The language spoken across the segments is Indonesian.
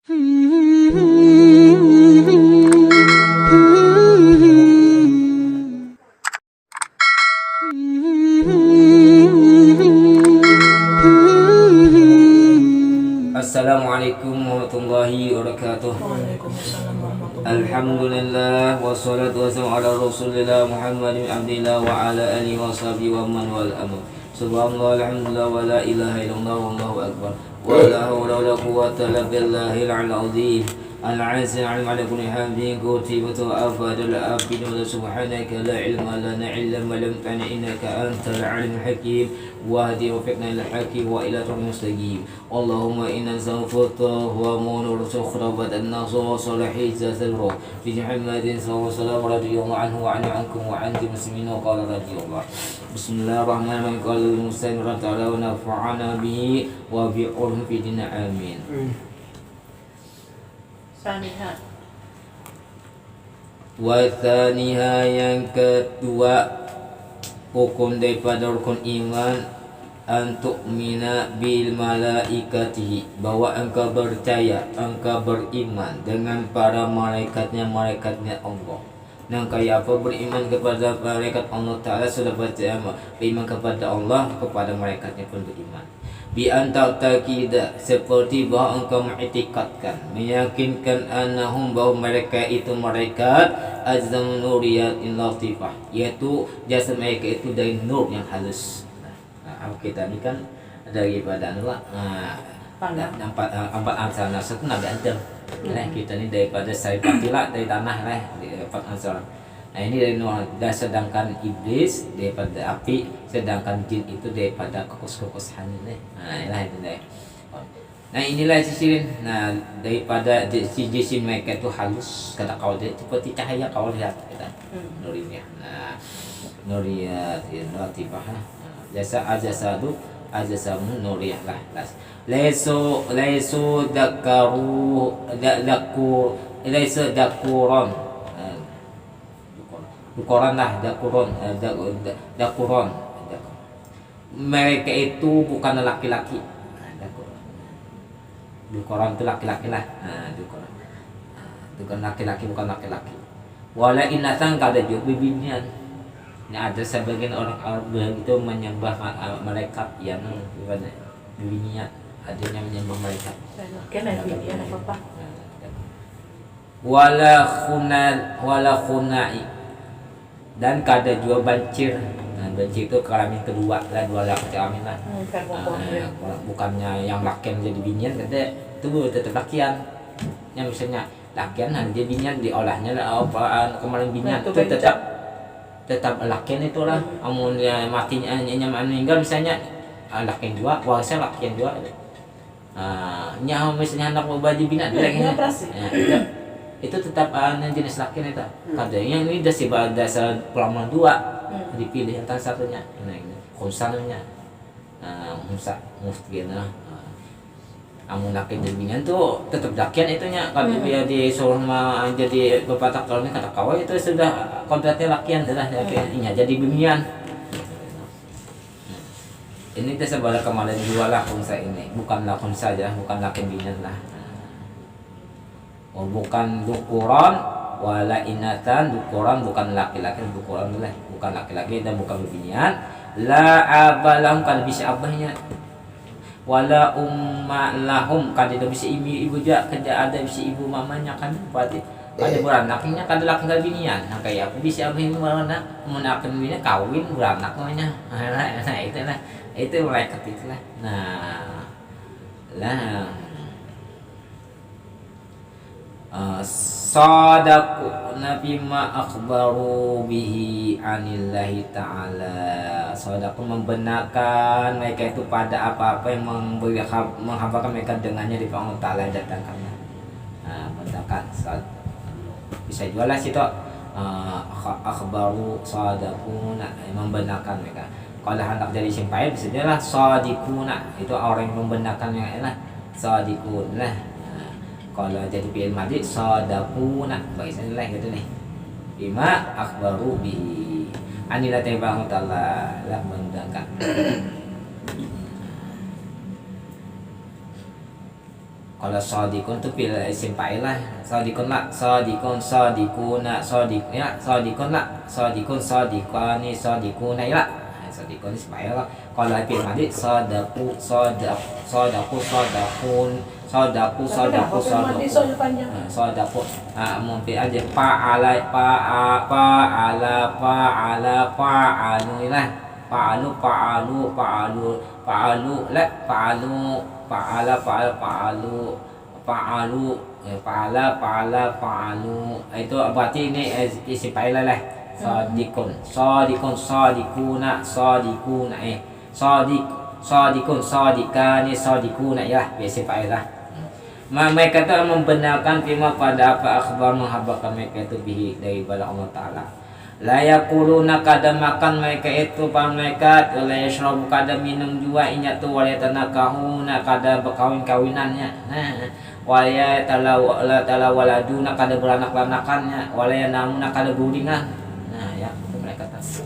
Assalamualaikum warahmatullahi wabarakatuh. Alhamdulillah wassalatu wassalamu ala Rasulillah Muhammadin abdillah wa ala alihi wa sahbihi wa man wal amr. Subhanallah alhamdulillah wa la ilaha illallah wallahu akbar. Wa la hawla wa la quwwata illa billahil azim. Al-azim ala kulli hamdin kutibatu afadul abid wa subhanaka la ilma lana illa ma lam tana innaka antal alimul hakim wahdi wafiqna ila hakim wa ila tariqil mustaqim. Allahumma inna zawfata wa munur sukhrabat an-nasr wa salahi zatul fi Muhammadin sallallahu alaihi wasallam radhiyallahu anhu wa ankum wa anti muslimin wa qala radhiyallahu. Bismillahirrahmanirrahim. Qala muslim ta'ala wa nafa'ana bihi wa bi'urhum fi dinna amin. Saniha. Wa thaniha, yang kedua hukum daripada rukun iman, antuk mina bil malaikatihi, bahwa engkau percaya, engkau beriman dengan para malaikatnya Allah. Dan kaya apa beriman kepada malaikat Allah Ta'ala, sudah percaya beriman kepada Allah, kepada malaikatnya pun beriman. Bi anta taqidah, seperti bahwa engkau mengiktikadkan, meyakinkan annahum, bahwa mereka itu malaikat azam nuriyatin latifah, yaitu jasa mereka itu dari nur yang halus. Nah, kita ini kan daripada empat ansar nafsu itu Nabi Adam. Nah, kita ini daripada saripatila, dari tanah lah, empat ansar. Nah, ini dari nur. Dan sedangkan iblis daripada api, sedangkan jin itu daripada kokos-kokos hanil. Nah, inilah itu deh. Nah, inilah sisirin. Nah, daripada si jisim mereka itu halus, kata kau dia seperti cahaya kau lihat kita. Nurinya. Nah, nuriyat latifah. Jasa ajasadu ajasamu nuriyah lah. Laisu dakaru dakur laisu dakuron. Dukoran lah, dakuron. Mereka itu bukan laki-laki. Dukoran itu laki-laki lah. Dukoran. Bukan laki-laki, bukan laki-laki. Wala inatan kada juga bibinian. Ini ada sebagian orang Arab itu menyembah malaikat yang bibinian. Adanya menyembah malaikat. Kena bibinian apa? Wala khunai. Dan kada juga bancir. Nah, bancir itu kelamin kedua lah, dua laki kelamin lah. Bukannya yang lakian jadi binian, kada itu tetap lakian. Yang misalnya lakian jadi binian, diolahnya lah apa kemarin binian itu tetap lakian itulah. Amunnya matinya meninggal misalnya lakian dua, warisnya lakian dua. Nyawa misalnya anak mau baju binian lagi. Itu tetap jenis lakian itu. Kadang ini dasar pelamuran dua, dipilih antara satunya. Nah, ini khunsannya. Muftigena. Amun lakian jadi binian tuh tetap lakian itunya. Kalau dia disuruh jadi bepatak kalau ini kata kawai itu sudah kontraknya lakian dah lakiannya jadi binian. Ini tersebar kemarin dua lah khunsa ini. Bukanlah khunsa saja, bukan lakian binian lah. Bukan dukuran wala inatan, dukuran bukan laki-laki, dukuran bukan laki-laki dan bukan binian. La abalam kan bisa abahnya, wala lahum kan tidak bisa ibu juga, kada ada bisa ibu mamanya kan berarti ada beranaknya kada laki kada binian. Nah, kayak apa bisa abahnya beranak, menakan binian kawin beranak namanya. Nah, itulah itu malaikat itulah. Nah, sadaku nabi ma akhbaru bihi anillahi ta'ala. Sadaku membenarkan mereka itu pada apa-apa yang menghabarkan mereka dengannya di Allah Ta'ala yang datangkannya. Benarkan bisa jualah situ akhbaru sadakuna, membenarkan mereka. Kalau hendak jadi simpai bisa jelah sadikuna, itu orang yang membenarkan yang enak sadikun lah. Kalau jadi fi'il madhi sadaquna, bagian lah gitu nih. Bima akhbaru bihi anila ta'ala ta'ala lah mendangkan. Kalau sodikun tu pilih isim fa'il lah. Sodikun lah, sodikun, sodikuna, sodik ya, sodikun lah, sodikun, sodikani, sodikuna ya. Sodikun isim fa'il lah. Kalau pilih madi sodaku, sodaku, sodakun, sodaku, sodaku, sodaku. Sodaku. Mungkin aja fa'ala, fa'ala, fa'ala, fa'alu lah. Fa'alu, fa'alu, fa'alu, fa'alu lah, fa'alu. Fa'ala fa'alu itu berarti ini isim fa'il lah. Sadikun sadikuna sadikun sadikani sadikuna ya isim fa'il lah. Mereka itu membenarkan firman pada apa akhbar menghabarkan mereka itu bihi daripada Allah Ta'ala. La yaquluna kadang makan mereka itu para malaikat, la yashrabu kadang minum juga inya tu wa yatanakahuna kadang berkawin-kawinannya. Wa yatawaladuna kadang beranak-lanakannya, wa yanamuna kadang beruringan. Ya, itu mereka tahu.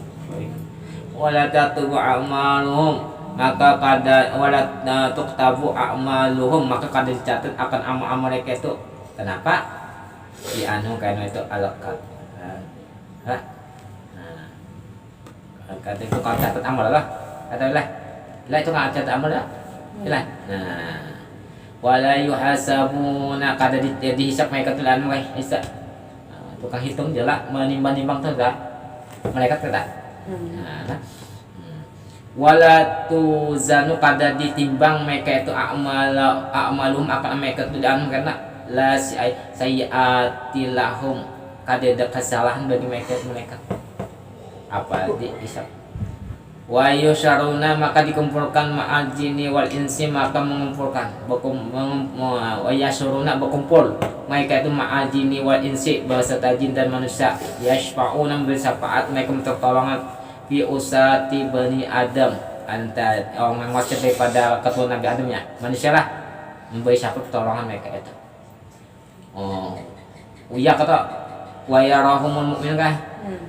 Wala tatubu a'maluhum maka kadang wala tuktabu a'maluhum maka kadang dicatat akan amal-amal mereka itu. Kenapa? Di anu karena itu alakat. Kata itu kalau catat amal lah, kata lah itu nggak catat amal lah, lah. Wala yuhasabuna kada dihisap mereka tu lah, mereka hisap, tukang hitung je lah, menimbang-nimbang tu lah, mereka tidak. Wala tuzanu kada ditimbang mereka itu a'malum akan mereka tu dan karena la sayyatilahum kada ada kesalahan bagi mereka apa dihisap. Wa yusharuna maka dikumpulkan ma'al jinni wal insi maka mengumpulkan wa yasuruna berkumpul mereka itu ma'al jinni wal insi beserta jin dan manusia yashfa'una bersyafaat mereka pertolongan fi usati bani Adam antara orang yang wajib daripada keturunan Nabi Adam ya manusia lah memberi syafaat pertolongan mereka itu. Iya kata wa yarahumul mu'min kan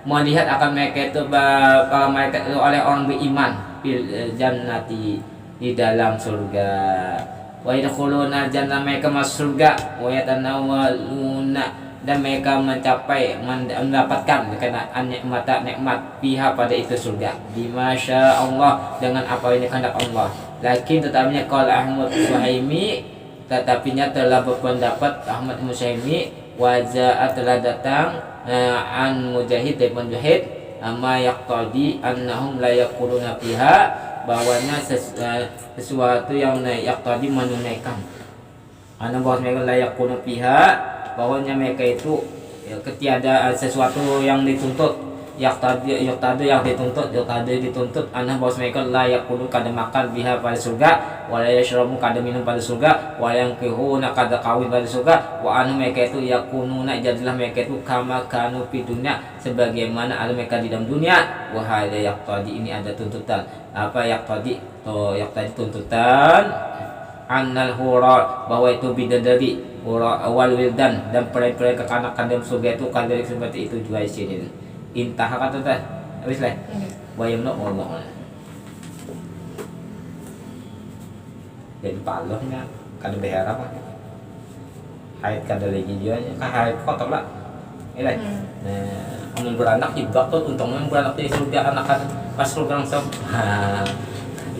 melihat akan mereka itu para malaikat itu oleh orang beriman fil jannati di dalam surga wa yadkhuluna jannah mereka masuk surga wa yatanawaluna dan mereka mencapai mendapatkan kekenaan nikmat pihak pada itu surga bima sya Allah dengan apa yang dikehendak Allah. Lakin tetapnya qala Ahmad Suhaimi tetapinya telah berpendapat Ahmad Suhaimi wajah telah datang an Mujahid dari Mujahid ma yaqtadi annahum la yaquluna fiha bahwanya sesuatu yang yaqtadi menunaikan bahwa mereka la yaquluna fiha bahwanya mereka itu ketiada sesuatu yang dituntut yaqtadi yang dituntut bahwa mereka la yaqulu kada makan biha pada surga wala yashrabu kada minum pada surga wala yanqihuna kada kawin pada surga wa mereka itu yakununa jadilah mereka itu kama kanu fi dunya sebagaimana ada mereka di dalam dunia wa hada yaqtadi ini ada tuntutan apa yaqtadi tuntutan annal hura bahwa itu bidadari hura awal wildan dan peraih-peraih kekanak-kanak dalam surga itu kadang seperti itu juga sini intah kata teh habis lah bayam no Allah jadi palohnya kada behara apa haid kada lagi dia kan haid kotor lah ini lah amun beranak juga tuh untungnya beranak di surga anak kan pas surga langsung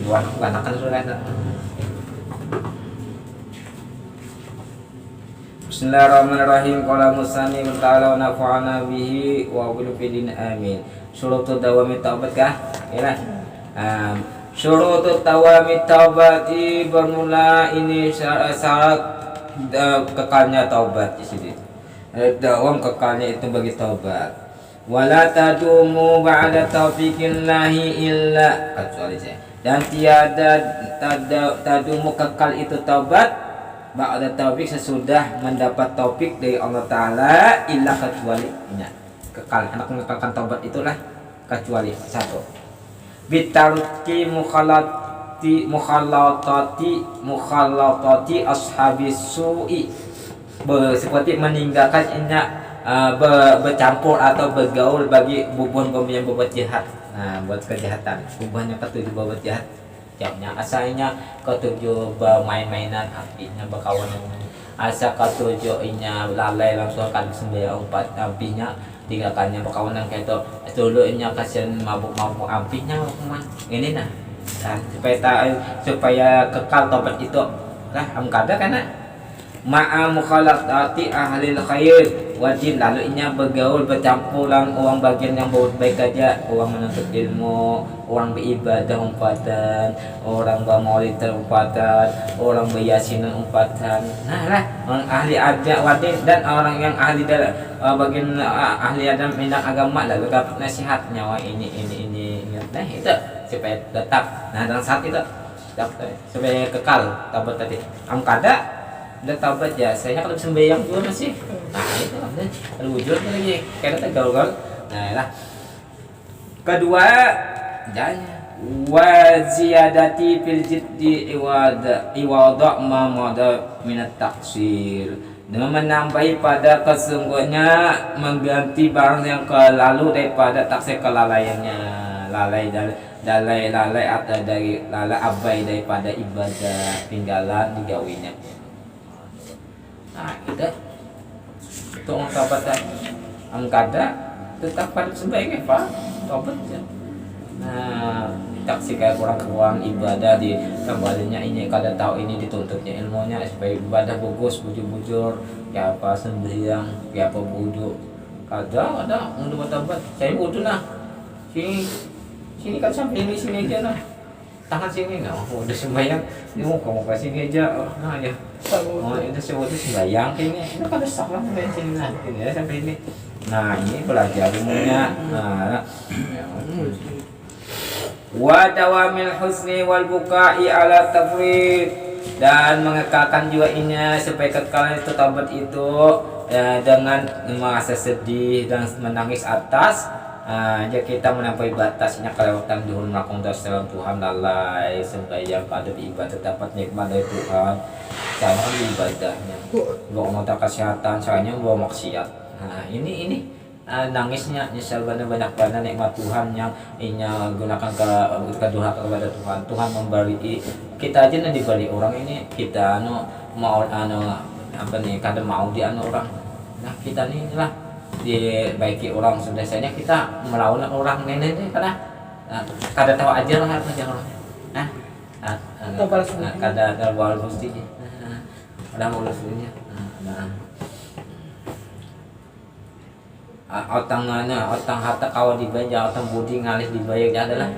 dua anak kan surga. Bismillahirrahmanirrahim. Qala musani wa ta'ala wa nafa'ana bihi wa bil fidin amin. Syurutu dawami taubat kah? Ya. Syurutu dawami taubati bermula ini syarat kekalnya taubat di sini. Dawam kekalnya itu bagi taubat. Wala tadumu ba'da taufiqillahi illa kecuali saya. Dan tiada tadumu kekal itu taubat ba'da taufik sesudah mendapat taufik dari Allah Ta'ala illa kecuali kekal anak mengekalkan taubat itulah kecuali satu bitarki mukhallatati ashabis su'i seperti meninggalkan bercampur atau bergaul bagi bubuhan kaum yang berbuat jahat buat kejahatan bubuhan yang ketujuh berbuat jahat jamnya asalnya ketujuh bermain-mainan artinya berkawanan asa ketujuh inya lalai langsung akan sembilan empat ampinya tinggalkannya berkawanan kayak itu dulu inya kasihan mabuk-mabuk ampinya ini nah supaya kekal tobat itu lah amkada karena ma'a mukhalatati ahli khair wajib lalu inya bergaul bercampur dengan orang bagian yang baik aja, orang menuntut ilmu, orang beribadah umpatan, orang bermaulid umpatan, orang beryasinan umpatan. Nah lah orang ahli adat wajib dan orang yang ahli dalam bagian ahli adam bidang agama lalu dapat nasihatnya wah ini nah itu supaya tetap nah dalam saat itu supaya kekal tabat tadi amkada udah taubat ya saya kalau sembahyang juga masih nah itu kalau wujud lagi karena tegal-gal nah lah kedua dan waziyadati fil jiddi iwada ma mada minat taksir dengan menambahi pada kesungguhnya mengganti barang yang lalu daripada taksir kelalaiannya lalai atau dari lalai abai daripada ibadah tinggalan digawinya. Nah itu orang tobat angkada tetap pada sebaiknya pak tobat ya. Nah taksi kayak kurang ibadah di kembalinya ini kada tahu ini dituntutnya ilmunya supaya ibadah bagus bujur-bujur kayak apa sembahyang kayak apa wudu kada untuk tobat saya wudu nah sini kan sampai ini sini aja nah tangan sini nggak mau udah sembahyang ini mau kamu kasih aja nah ya itu sebutnya sembahyang ini kan ada salah sampai sini nah ini ya sampai ini nah ini belajar ilmunya nah wa dawamil husni wal bukai ala tafrid dan mengekalkan juga ini supaya kekal itu tabat itu dengan merasa sedih dan menangis atas aja kita menampaui batasnya kelewatan dulu melakukan dosa dalam Tuhan lalai sembahyang pada ibadah dapat nikmat dari Tuhan caranya ibadahnya bawa mata kesehatan caranya bawa maksiat nah ini nangisnya nyesal banyak nikmat Tuhan yang inya gunakan kedua kepada Tuhan memberi kita aja nanti diberi orang ini kita mau apa nih kada mau di orang nah kita nih lah dibaiki orang biasanya kita melawan orang nenek karena kada tahu aja lah apa jangan kada wal mestinya ada mulunya otang harta kawan dibayar otang budi ngalih dibayar adalah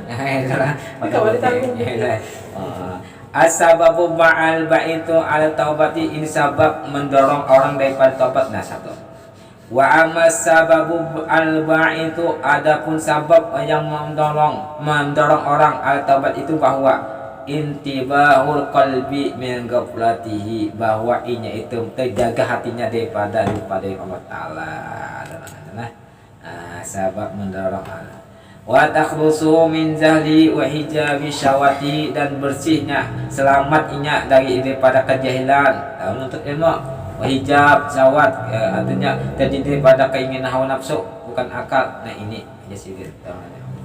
asababu ba'al baitu al taubati ini sabab mendorong orang daripada taubat nah satu wa amas sababu alba itu adapun sabab yang mendorong orang al taubat itu bahwa intibahul qalbi min ghaflatihi bahwa inya itu terjaga hatinya daripada lupa dari Allah Taala sabab mendorong wa takhlusu min zahli wa hijabi syawati dan bersihnya selamat inya daripada kejahilan untuk ilmu hijab syawat artinya terdiri pada keinginan hawa nafsu bukan akal nah ini aja sih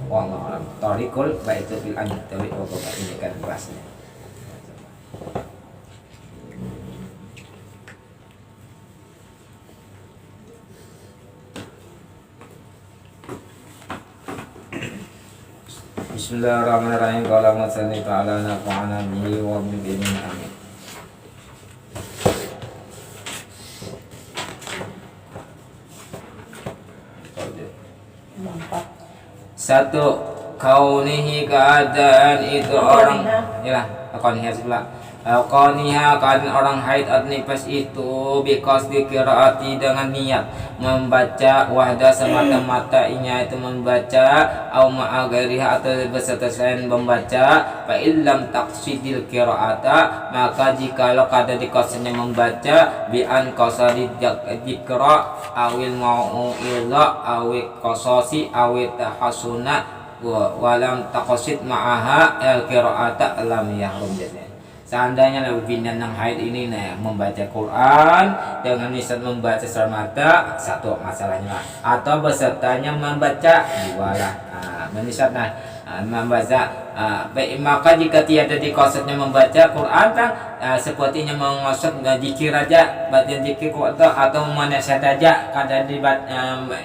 wallahu a'lam tariqul baitu bil an tariq wa ini kan kelasnya Bismillahirrahmanirrahim qala salli ta'ala nafa'ana bihi wa bihi amin satu kaunihi keadaan itu orang ya kauniha sebelah kauniha keadaan orang haid atau nifas itu biqas dikiraati dengan niat membaca wahda semata-mata inya itu membaca au ma'agariha atau beserta selain membaca fa illam taqsidil qiraata maka jikalau kada dikosnya membaca bi an qasadi dikra awil mau'ila awil qasasi awil tahasuna walam taqasid ma'aha al qiraata lam yahrum jadinya seandainya lebih bina yang haid ini membaca Quran dengan niat membaca semata satu masalahnya atau besertanya membaca dua lah menisat membaca Baik, maka jika tiada di qasdnya membaca Quran kan sepertinya mengosot zikir aja, baca zikir atau menasihat aja, kadang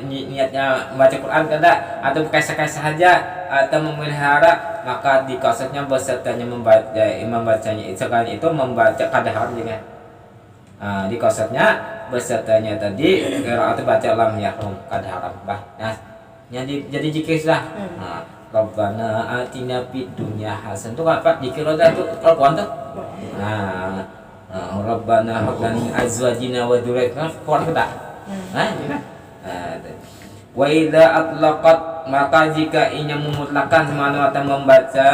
niatnya membaca Quran kada, atau kisah-kisah saja atau memelihara, maka di qasdnya besertanya membacanya sekarang itu membaca kada harus juga. Di qasdnya besertanya tadi qiraat baca lam yahrum kada haram bah. Nah, jadi zikir lah. Rabbana atina fid dunya hasanah itu apa? Zikir ada tuh Al-Qur'an tuh. Rabbana hab lana min azwajina wa dzurriyyatina Qur'an kita. Wa idza atlaqat, maka jika inya memutlakan semana atau membaca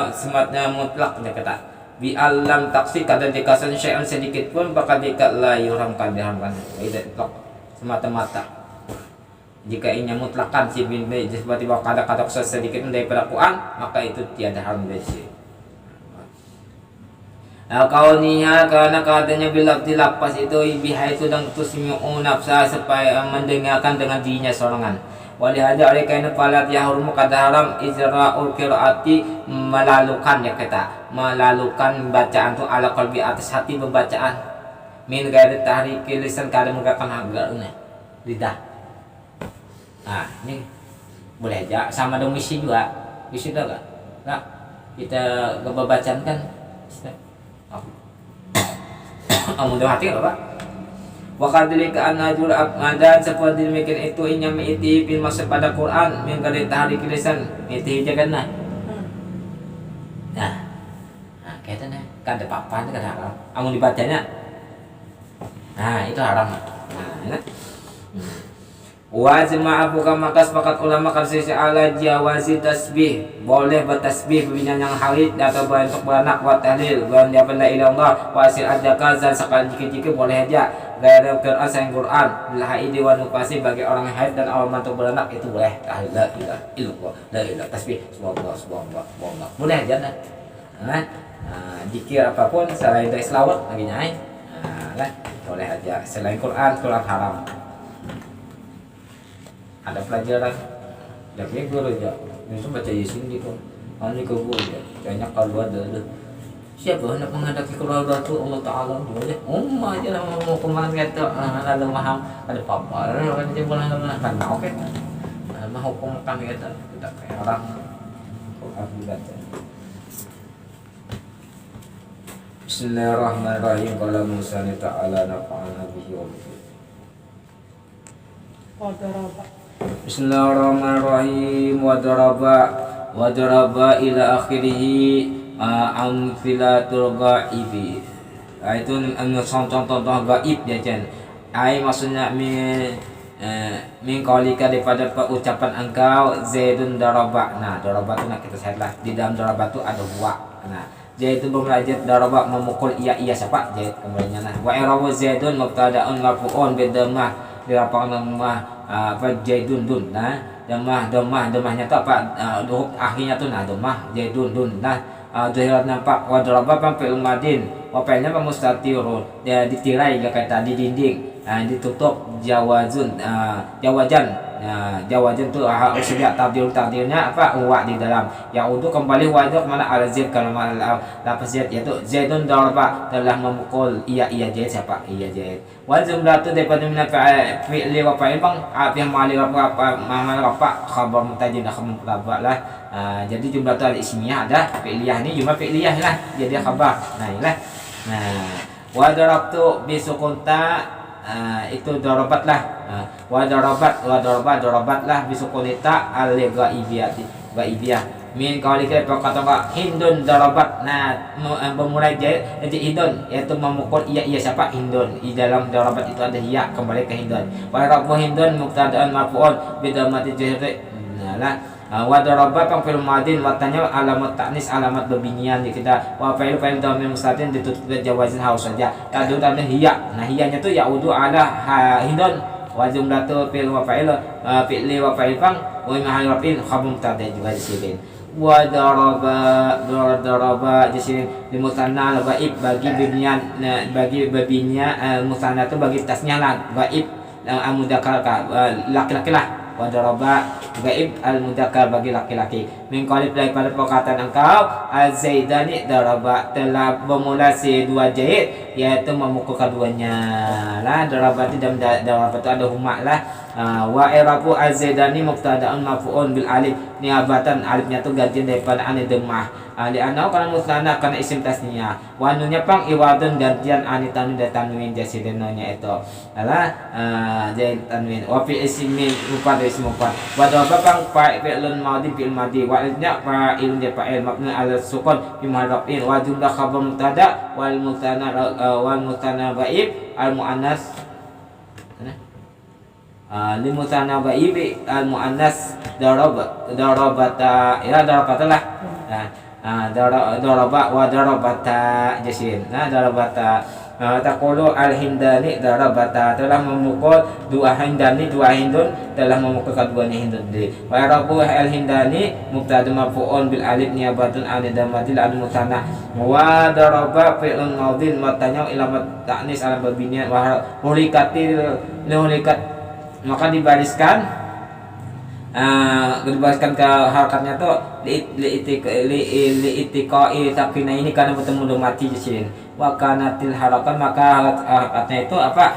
sematnya mutlak kata. Bi alam taksi kada dikasih syai'an sedikit pun bakal dikat la yuramkan diharamkan. Wa idza atlaq semata-mata. Jika inya mutlakan si bin tiba-tiba kata-kata sedikit daripada Quran, maka itu tiada haram dari sini. Kauniha, karena katanya bila dilapas itu bihai itu dan tusmi'u nafsa supaya mendengarkan dengan dirinya sorangan. Walihada oleh karena palat yahrum kada haram izra'ul qiraati, melalukan ya kata, melalukan bacaan itu ala qalbi atas hati pembacaan. Min ghairi tahriki lisan, kada menggerakkan hagarnya lidah. Ini boleh aja sama dong misi juga. Misi juga enggak? Kita ngebacaan kan. Mudah hati apa? Wa kadhalika an-najul amadan, seperti demikian itu inya mi'iti fil masab pada Quran min ghairi tahrik lisan. Itu janganlah. Nah, kaitannya kada apa-apa kada haram. Amun dibacanya. Itu haram. Nah, wajma bukan maka sepakat ulama kasih ala jawazi tasbih, boleh bertasbih berbinyan yang halid atau untuk beranak wa tahlil wa la ilaha illallah wa asil adakazan sekali jika boleh aja gaya Quran sayang Quran bil haidi wa nufasi, bagi orang haid dan orang untuk beranak itu boleh tahlil la ilaha illallah la ilaha tasbih subhanallah boleh aja zikir apapun selain dari selawat lagi nyai boleh aja, selain Quran haram. Ada pelajaran dari guru aja itu baca Yasin gitu ini ke guru ya banyak kalau ada siapa hendak menghadapi keluarga tu Allah Ta'ala boleh aja lah mau kemana kata ada maham ada papa ada dia boleh kan oke mah hukum kan kata kita kayak orang Quran dibaca. Bismillahirrahmanirrahim. Qala Musa ta'ala nafa'ana bihi wa bihi. Bismillahirrahmanirrahim. Wadaraba ila akhirih amfilatul ghaibi. Itu contoh gaib ya Jan. Maksudnya min qaulika daripada ucapan engkau Zaidun daraba. Nah, daraba itu nak kita lihat lah. Di dalam daraba itu ada wa. Nah, Zaidun bermulajat daraba memukul iya siapa? Zaid kemudiannya. Wa irawu Zaidun mubtada'un marfu'un bidhammah dirapang nama Zaidun dun. Nah, domahnya tu apa? Huruf akhirnya tu domah Zaidun dun. Nah, zahirat nampak wa daraba fi'il madin. Wa fi'ilnya mustatirun. Dia ditirai kayak tadi dinding. Ditutup jawajan tu sejak takdirnya apa wa di dalam yang untuk kembali wajib kemana al-zaid kalau lafaz zaid yaitu Zaidun daraba telah memukul iya Zaid siapa iya Zaid wa jumlatu daripada min fi'li wa fa'il bang yang mali apa khabar mutajid khabar lah. Jadi jumlah tu al-ismiyah ada fi'liyah ni jumlah fi'liyah lah jadi khabar. Nah wa darabtu bi sukunta itu dorobat lah. Dorobat lah bisukunita al-ghaibiyah min kaulika kata Hindun dorobat. Nah, memulai jadi Hindun yaitu memukul iya siapa Hindun. Di dalam dorobat itu ada iya kembali ke Hindun. Wa rabu Hindun muqtada'an marfu'un bidamati jahri. Wa daraba fil madin watanya alamat taknis alamat bebinian di kita wa fa'il dhamir mustatir ditutup jawazin harus saja tadu tanda hiya. Nah hiyanya tu yaudu ala Hindun wa jumlatu fil wa fa'il fi'li wa fa'il wa mahalafin khabar mubtada juga disini. Wa daraba disini di musanna al-ghaib bagi bebinian musanna tu bagi tasnya lah ghaib mudakkar laki-laki lah. wa daraba gaib al mudzakkar bagi laki-laki. Min qalib daripada perkataan engkau az-zaidani daraba telah bermula si dua zaid yaitu memukul keduanya lah. Daraba itu daraba itu ada huma lah. Wa i'rabu az-zaidani mubtada'un marfu'un bil alif niabatan alifnya tu ganti daripada ani dhammah li anau kana musnana kana isim tasniah wa nunnya pang iwadun gantian ani tanwin dan tanwin jasidenonya itu adalah jadi tanwin wa fi ismin mufrad isim mufrad wa daraba pang fa'ilun madhi fi'il madhi wa alifnya fa'ilun dia fa'il mabni ala sukun bi marfin wa jumlah khabar mubtada wal mutana ghaib al muannas limutana baibi al muannas darabata ya darabatalah daraba wa darabata jasin darabata taqulu al hindani darabata telah memukul dua hindani dua hindun telah memukul keduanya hindun wa rabu al hindani mubtada marfu'un bil alif niyabatun an damatil al mutana wa daraba fi'lun madhin matanya ila ta'nis ala babinian wa hulikatil lihulikat maka dibariskan ke harakatnya tuh liitiqai takina ini karena bertemu dengan mati di sini wa kanatil harakat maka harakatnya itu apa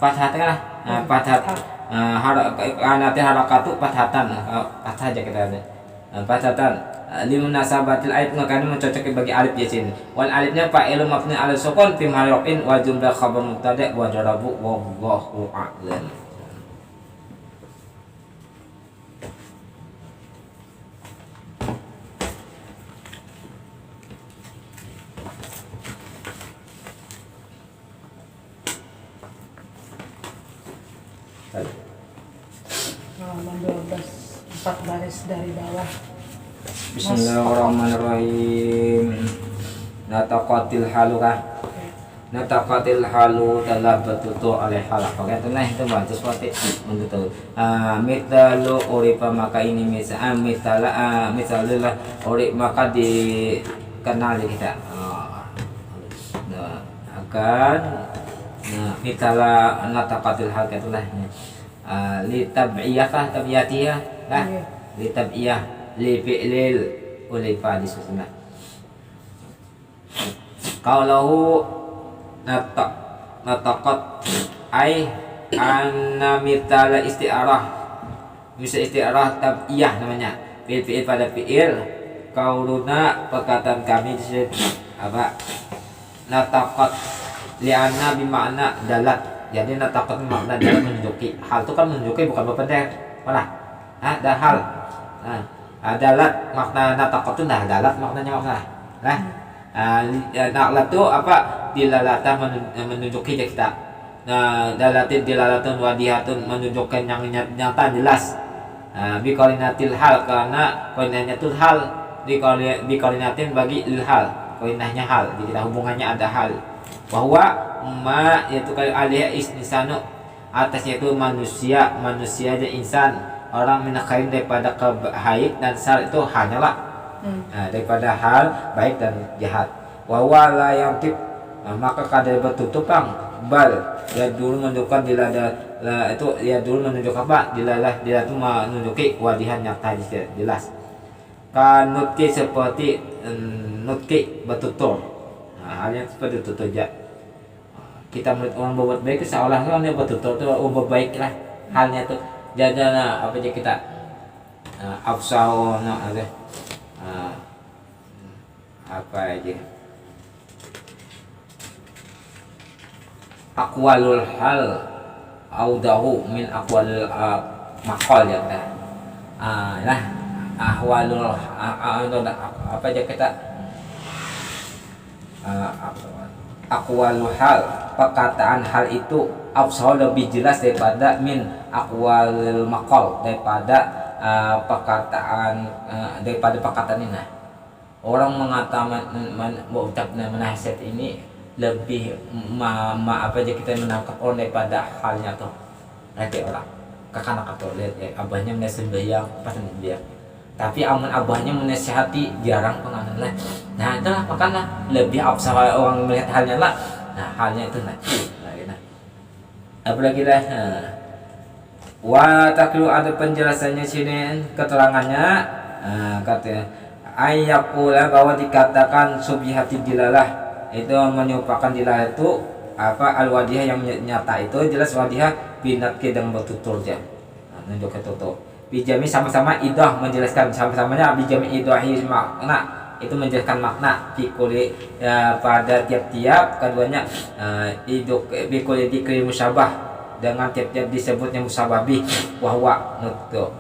fathah lah fathah kanatil harakatu fathatan fathah aja kita ada fathatan limunasabatil alif karena mencocokkan bagi alif yasin wal alifnya fa'ilun mabni ala sukun fi mahrufin wa jumlah khabar mubtada wa jarabu wallahu a'lam. Halaman 12, 4 baris dari bawah. Bismillahirrahmanirrahim. Nataqatil haluka. Nataqatil halu telah bertutur oleh halak. Oke, itu baca seperti begitu. Mitalu uripa maka ini misalnya urip maka dikenal kita. Akan mitala nataqatil hal itulah li tab'iyah kah tab'iyatiyah lah li tab'iyah li fi'lil ulifa di susunah kaulahu nataqat ai anna mitala isti'arah bisa isti'arah tab'iyah namanya fi'il pada fi'il kauluna perkataan kami di sini apa nataqat li'anna bimakna dalat. Jadi nataqat makna dalat menunjuki. Hal itu kan menunjuki bukan berpendek. Malah ada hal. Dalat makna nataqat itu dalat maknanya makna. Nah, dalat itu apa? Dilalatan menunjuki kita. Nah, dalatin dilalatun wadihatun menunjukkan yang nyata jelas. Biqarinatil hal karena qarinahnya itu hal biqarinatin bagi lil hal. Qarinahnya hal. Jadi hubungannya ada hal. Bahwa ma yaitu kali alih insanu atasnya itu manusia dan insan orang minakain daripada kebaik dan sar itu hanyalah daripada hal baik dan jahat bahwa la yang tip maka kadar bertutup bal ya dulu menunjukkan itu ya dulu menunjuk apa dia itu menunjuki wadihan nyata jelas kan nutki seperti nutki bertutur. Halnya seperti itu saja. Kita melihat orang berbuat baik seolah-olah dia betul-betul itu berbuat baik lah. Halnya itu jadilah apa aja kita afsal ada apa aja aqwalul hal audahu min aqwalul maqal ya kita lah ahwalul apa aja kita aqwalul hal perkataan hal itu afsal lebih jelas daripada min aqwalil maqal daripada perkataan daripada perkataan ini. Orang mengatakan mengucapkan menasihat ini lebih apa aja kita menangkap orang daripada halnya tuh nanti orang kakak tuh lihat ya abahnya menasihat yang pas dia tapi amun abahnya menasihati jarang penganan lah. Nah itulah makanya lebih absah orang melihat halnya lah. Nah halnya itu nah apalagi lah Wa taklu ada penjelasannya sini keterangannya kata ayakula bahwa dikatakan subhati dilalah itu menyupakan dilalah itu apa al-wadihah yang nyata itu jelas wadihah binat ke dengan bertutur aja nunjuk ke tutur bijami sama-sama idah menjelaskan sama-samanya bijami idahi makna itu menjelaskan makna fikuli pada tiap-tiap keduanya iduk bikuli dikri musyabah dengan tiap-tiap disebutnya musababih wahwa nutko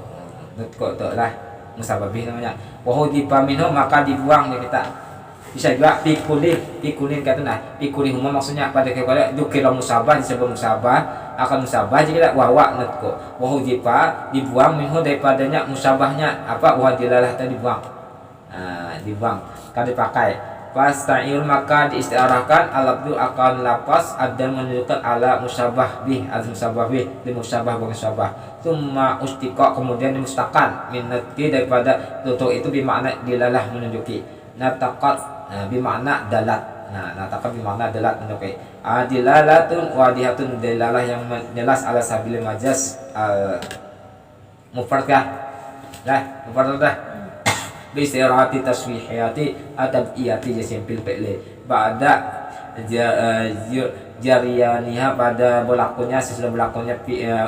itu lah musababih namanya wahwa dipaminho maka dibuang ya kita bisa juga pikulin kata nah pikulin huma maksudnya pada kepada dukira musabah disebut musabah akan musabah jika wahwa nutko wahwa dibuang minho daripadanya musabahnya apa wahwa dilalah tadi dibuang dibuang kan dipakai Fasta'il maka diistiarahkan al-abdu akan lapas dan menunjukkan ala musyabah bih az musyabah bih di musyabah bagi musyabah summa ustiqa kemudian dimustakan minatki daripada tutur itu bermakna dilalah menunjuki nataqat bermakna dalat nataqat bermakna dalat menunjuki dilalatun wadihatun dilalah yang jelas ala sabil majaz mufrad mufrad bisirati taswihiyati adabiyati jasempil pele pada jariyaniha pada berlakunya sesudah berlakunya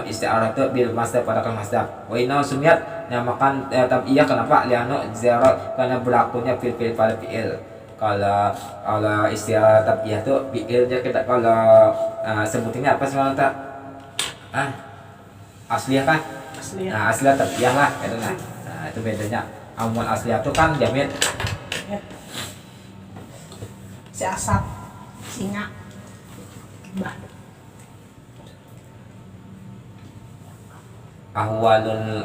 istiarah itu bil masdar pada kan masdar wa inna sumiat namakan tabiyah kenapa liano ziarah karena berlakunya fil pada fi'il kalau istiarah tabiyah itu fi'ilnya kita kalau sebutinnya apa sebenarnya asliah kan asliah tabiyah lah gitu itu bedanya amun asli itu kan jamin ya. Si asap singa bah ahwalul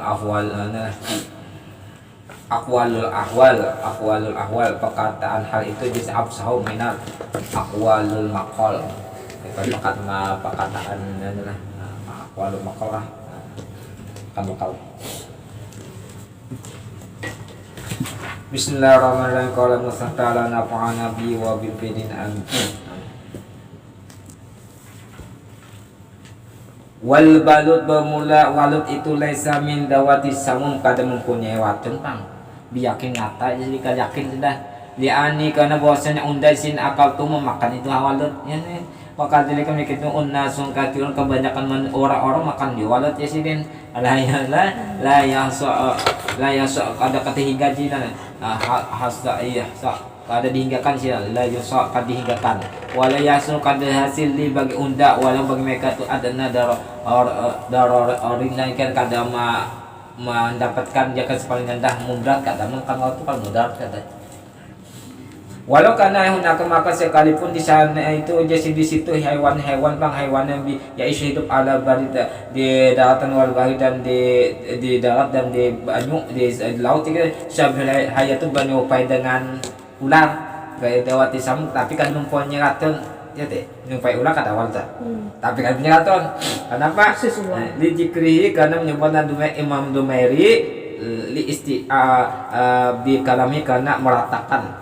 ahwal perkataan hal itu bisa absahu minal ahwalul maqal itu perkataan adalah ahwalul maqal lah kan maqal. Bismillahirrahmanirrahim. Qala Musa ta'ala nafa'ana bi wa bil bidin amin. Wal balut bermula walut itu laisa min dawati samum kada mempunyai wacun pang. Biyakin ngata jadi kada yakin sudah. Liani karena bahwasanya undai sin akal tu memakan itu walut ya nih. Maka jadi kami kita unnasun kathirun kebanyakan orang-orang makan di walut ya sidin. La ya ada kata hingga jinan hasa iya kada dihinggakan sih la yusa kada dihinggakan wala yasul kada hasil li bagi unda walau bagi mereka tu adana orang lain kan kada mendapatkan jaka paling rendah mudarat kada mengkan waktu kan mudarat kada walau karena hendak maka sekalipun di sana itu jadi di situ hewan-hewan yang yaitu hidup ala barida di daratan wal bahri dan di darat dan di banyu di laut itu sabila hayatu banyu pai dengan ular kayak dewati sam tapi kan mempunyai racun ya teh nyumpai ular kata awal tapi kan punya racun kenapa di jikri karena menyebutkan Imam Dumairi li di kalami karena meratakan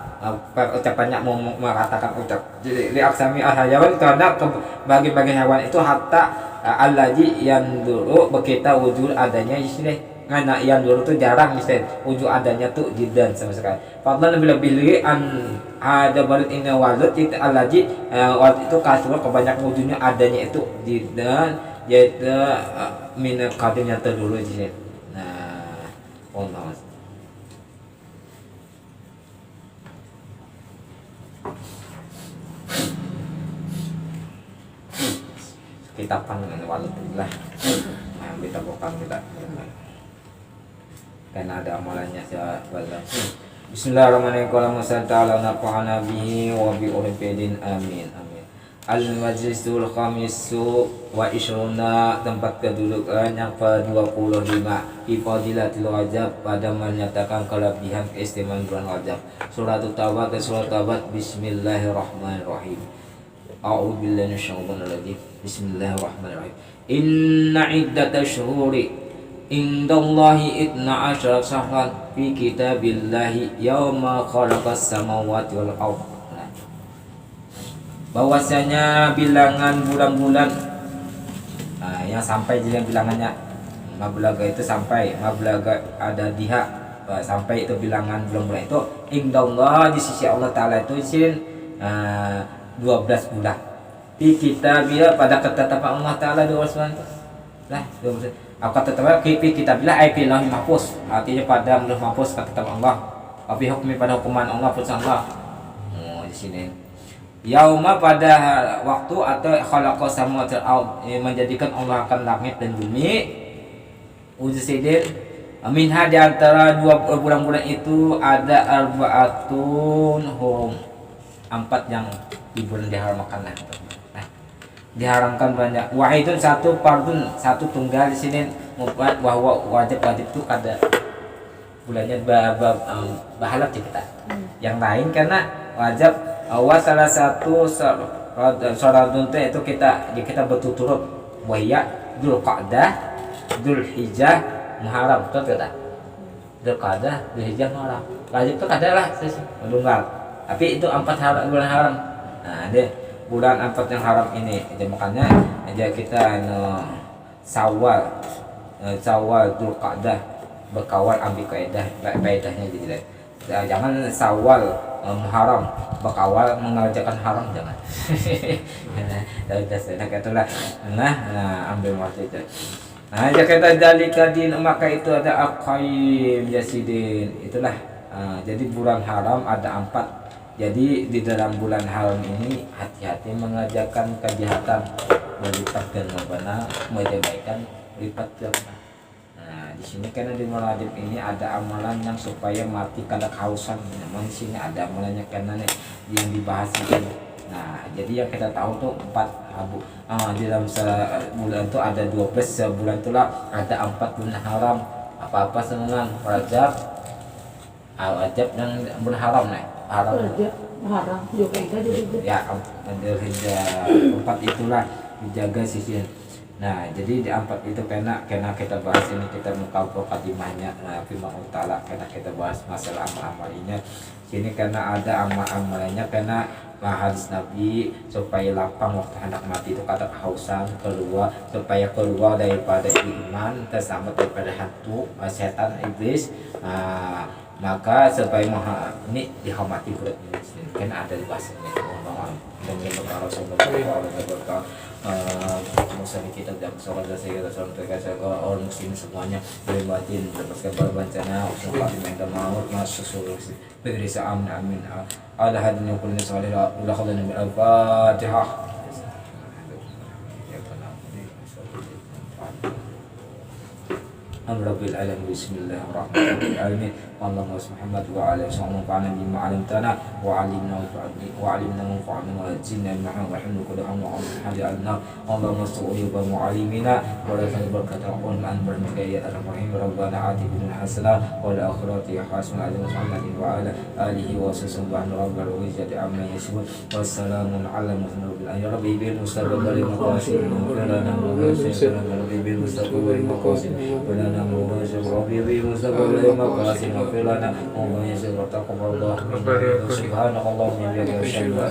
ucapannya mau mengatakan ucap jadi liaksami al-hayawan karena bagi-bagi hewan itu hatta allaji yang dulu berkita wujud adanya istilah ngana yang dulu tuh jarang istilah wujud adanya tuh jidan sama sekali fadlan lebih ada balik ini walut itu allaji waktu itu kasur kebanyakan wujudnya adanya itu jidan yaitu min qadim yang terdulu istilah nah kita panggil walutullah kita bukan kita karena ada amalannya sahabat. Bismillahirrahmanirrahim. Qala Musa ta'ala nafa'ana bihi wa bi urfidin amin amin. Al-majlisul khamisu wa ishruna tempat kedudukan yang ke-25 fi fadilatil Rajab pada menyatakan kelebihan keistimewaan bulan Rajab. Surat Taubat Bismillahirrahmanirrahim. A'udzu billahi minasyaitonir rajim. Bismillahirrahmanirrahim. Inna iddatash syuhuri indallahi 12 syahran fi kitabillahi yauma khalaqas samawati wal ardh. Bahwasanya bilangan bulan-bulan yang sampai jadi bilangannya mablaga itu sampai mablaga ada diha sampai itu bilangan bulan-bulan itu indallah di sisi Allah Ta'ala itu isin 12 bulan. Tapi kita bila pada ketetapan Allah Ta'ala 12 bulan itu lah 12. Ketetapan kita bila IP Lauhul Mahfuz, artinya pada Lauhul Mahfuz ketetapan Allah. Tapi hukmi pada hukuman Allah putusan Allah. Oh di sini. Yauma pada waktu atau khalaqas samawati wal ard, menjadikan Allah akan langit dan bumi. Ujisidin minha di antara dua bulan-bulan itu ada arbaatun hurum, 4 yang di bulan diharamkan lah. Nah, diharamkan banyak. Wahidun satu, fardun satu tunggal di sini membuat bahwa wajib itu ada bulannya bahalap kita. Yang lain karena wajib awal salah satu syaratun itu kita berturut-turut wahya Dzulqa'dah, Dzulhijjah, Muharram, betul tidak? Dzulqa'dah, Dzulhijjah, Muharram. Wajib itu adalah tunggal. Tapi itu 4 bulan haram. Nah, ada bulan 4 yang haram ini. Jadi makanya aja kita Syawal, Dzulqa'dah berkawal ambil kaedahnya jadi jangan Syawal Muharram berkawal mengerjakan haram, jangan. Dah katalah ambil waktu itu. Nah, kata dalika din, maka itu ada aqaim jasidin. Itulah jadi bulan haram ada 4. Jadi di dalam bulan haram ini hati-hati mengerjakan kejahatan, melipat dan benar, kebaikan lipat ganda. Nah, di sini karena di Muradib ini ada amalan yang supaya mati karena kehausan. Memang di sini ada amalannya karena yang dibahas ini. Nah, jadi yang kita tahu tuh 4 abu. Di dalam bulan itu ada 12 sebulan itulah ada 4 bulan haram. Apa-apa senengan Rajab, Rajab yang bulan haram nih. Haram. Haram juga juga. Ya, Dzulhijjah 4 itulah dijaga sisi. Nah, jadi di 4 itu karena kita bahas ini kita muka mukadimahnya firman Allah karena kita bahas masalah amal-amalnya. Sini karena ada amal-amalnya karena hadis Nabi supaya lapang waktu hendak mati itu kata kehausan supaya keluar daripada iman terselamat daripada hantu setan iblis. Maka supaya ini dihormati berat ini kan ada di bahasa ini dan berkah Rasulullah muslim kita dan sholat dan saya sholat terkasih orang muslim semuanya dari batin lepaskan para bencana usul khatim yang maut masuk solusi beri amin amin ala hadin yang kulina salih ulah khadana bil al-fatihah. Rabbil alamin bismillahirrahmanirrahim. Allahumma salli Muhammad wa ala sallam wa ala bima alimtana wa alimna wa alimna manfa'na wa zinna ma'an wa hamdu kudahan wa hajalna. Allahumma salli wa mu'alimina wa la tanbarkata wa an barmika ya ar-rahim. Rabbana ati bidun hasanah wa la akhirati hasanah ala Muhammadin wa ala alihi wa sallam rabbal izzati amma yasifun wa salamun ala mursalin. Ya rabbi bil mustabal maqasid wa lana bil mustabal maqasid wa lana Rabbi mustaqbil maqasid filana wa yasir taqabbalallahu subhanallah wa bihamdihi wa